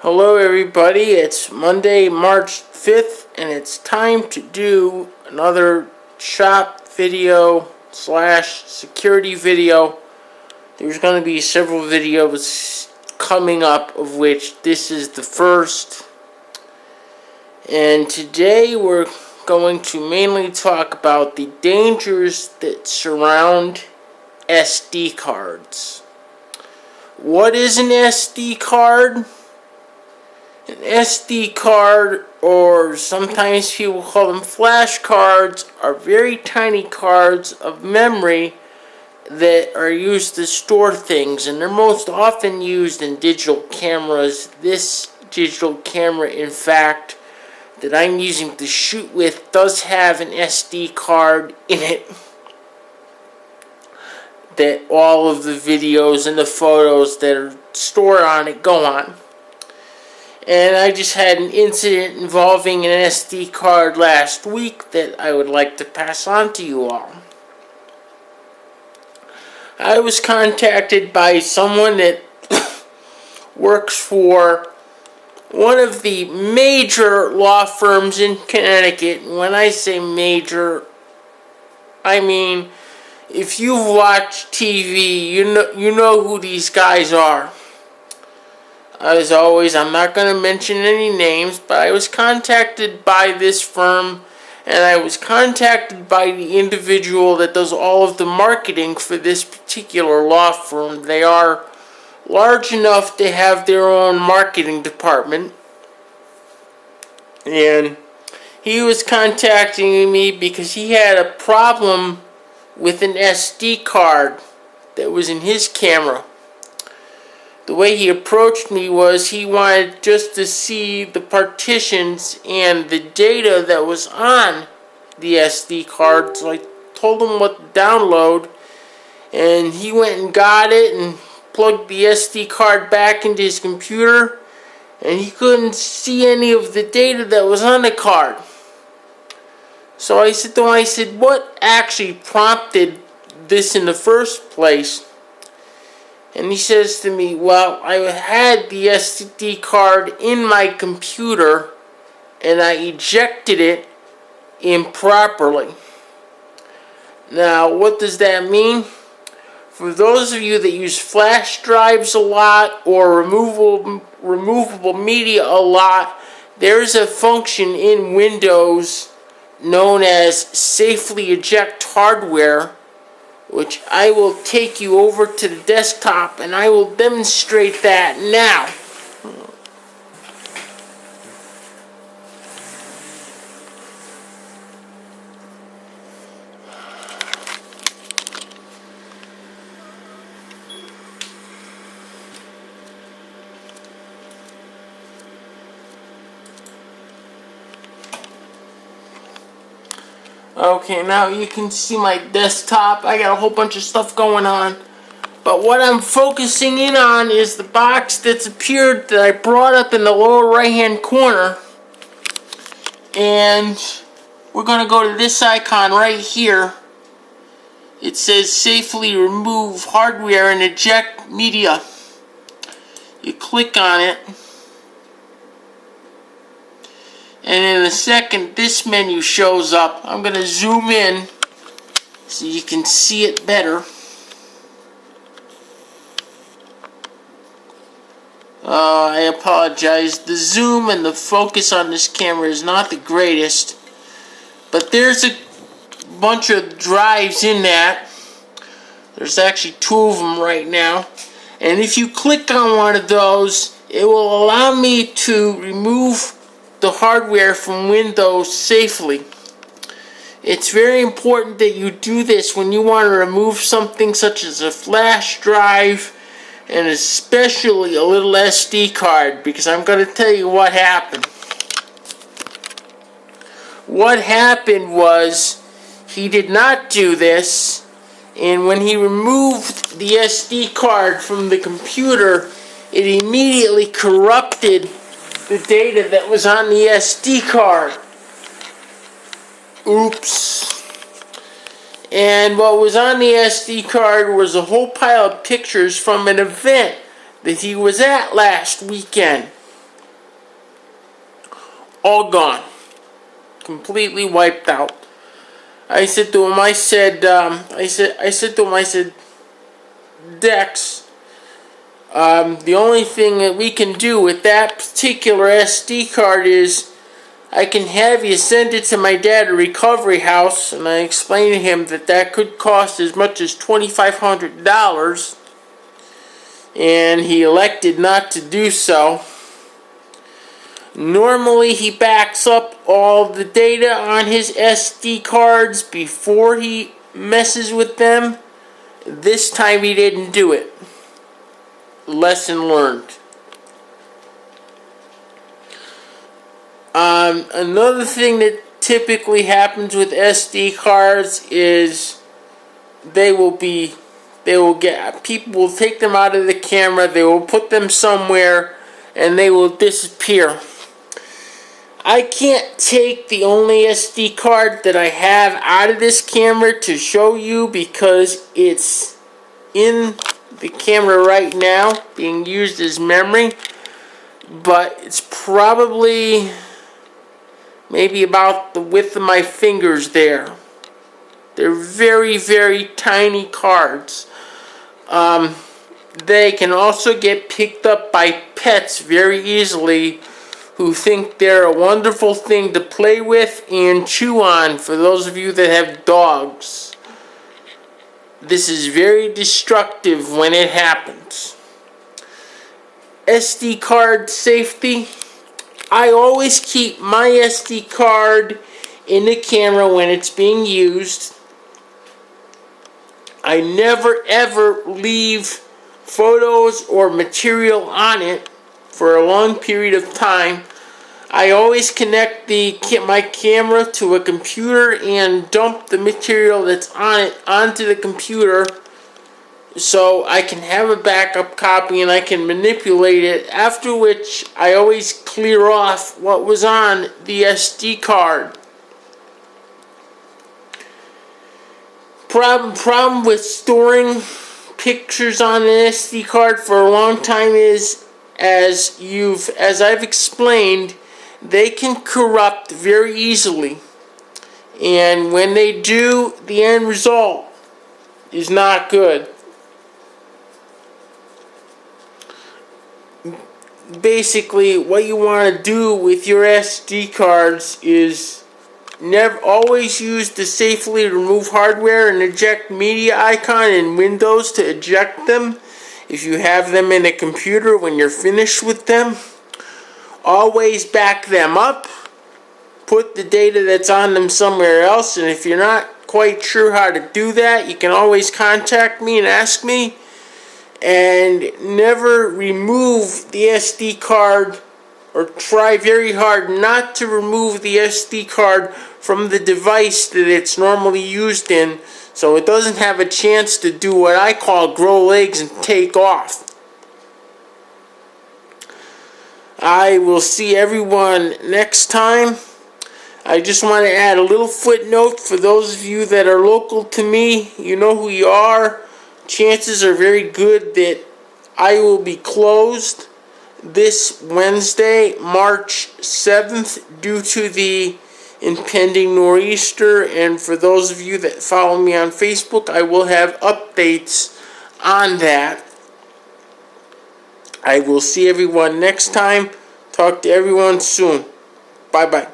Hello everybody, it's Monday, March 5th, and it's time to do another shop video slash security video. There's going to be several videos coming up, of which this is the first. And today we're going to mainly talk about the dangers that surround SD cards. What is an SD card? An SD card, or sometimes people call them flash cards, are very tiny cards of memory that are used to store things, and they're most often used in digital cameras. This digital camera, in fact, that I'm using to shoot with does have an SD card in it that all of the videos and the photos that are stored on it go on. And I just had an incident involving an SD card last week that I would like to pass on to you all. I was contacted by someone that works for one of the major law firms in Connecticut. And when I say major, I mean if you've watched TV, you know who these guys are. As always, I'm not going to mention any names, but I was contacted by this firm, and I was contacted by the individual that does all of the marketing for this particular law firm. They are large enough to have their own marketing department, and he was contacting me because he had a problem with an SD card that was in his camera. The way he approached me was he wanted just to see the partitions and the data that was on the SD card. So I told him what to download, and he went and got it and plugged the SD card back into his computer, and he couldn't see any of the data that was on the card. So I said to him, what actually prompted this in the first place? And he says to me, well, I had the SD card in my computer and I ejected it improperly. Now, what does that mean? For those of you that use flash drives a lot or removable media a lot, there's a function in Windows known as safely eject hardware, which I will take you over to the desktop and I will demonstrate that now. Okay, now you can see my desktop. I got a whole bunch of stuff going on. But what I'm focusing in on is the box that's appeared that I brought up in the lower right hand corner. And we're going to go to this icon right here. It says safely remove hardware and eject media. You click on it. And in a second, this menu shows up. I'm going to zoom in so you can see it better. I apologize. The zoom and the focus on this camera is not the greatest. But there's a bunch of drives in that. There's actually 2 of them right now. And if you click on one of those, it will allow me to remove the hardware from Windows safely. It's very important that you do this when you want to remove something such as a flash drive and especially a little SD card, because I'm going to tell you what happened. What happened was he did not do this, and when he removed the SD card from the computer, it immediately corrupted the data that was on the SD card. Oops. And what was on the SD card was a whole pile of pictures from an event that he was at last weekend. all gone. Completely wiped out. I said to him, I said to him, I said, Dex, the only thing that we can do with that particular SD card is I can have you send it to my dad at a recovery house, and I explained to him that could cost as much as $2,500, and he elected not to do so. Normally he backs up all the data on his SD cards before he messes with them. This time he didn't do it. Lesson learned. Another thing that typically happens with SD cards is people will take them out of the camera, they will put them somewhere, and they will disappear. I can't take the only SD card that I have out of this camera to show you because it's in the camera right now being used as memory, but it's probably maybe about the width of my fingers there. They're very, very tiny cards. They can also get picked up by pets very easily, who think they're a wonderful thing to play with and chew on, for those of you that have dogs. This is very destructive when it happens. SD card safety. I always keep my SD card in the camera when it's being used. I never ever leave photos or material on it for a long period of time. I always connect my camera to a computer and dump the material that's on it onto the computer so I can have a backup copy and I can manipulate it, after which I always clear off what was on the SD card. Problem with storing pictures on an SD card for a long time is, as I've explained, they can corrupt very easily, and when they do, the end result is not good. Basically, what you want to do with your SD cards is always use the safely remove hardware and eject media icon in Windows to eject them if you have them in a computer when you're finished with them. Always back them up, put the data that's on them somewhere else, and if you're not quite sure how to do that, you can always contact me and ask me. And never remove the SD card, or try very hard not to remove the SD card from the device that it's normally used in, so it doesn't have a chance to do what I call grow legs and take off. I will see everyone next time. I just want to add a little footnote for those of you that are local to me. You know who you are. Chances are very good that I will be closed this Wednesday, March 7th, due to the impending nor'easter. And for those of you that follow me on Facebook, I will have updates on that. I will see everyone next time. Talk to everyone soon. Bye-bye.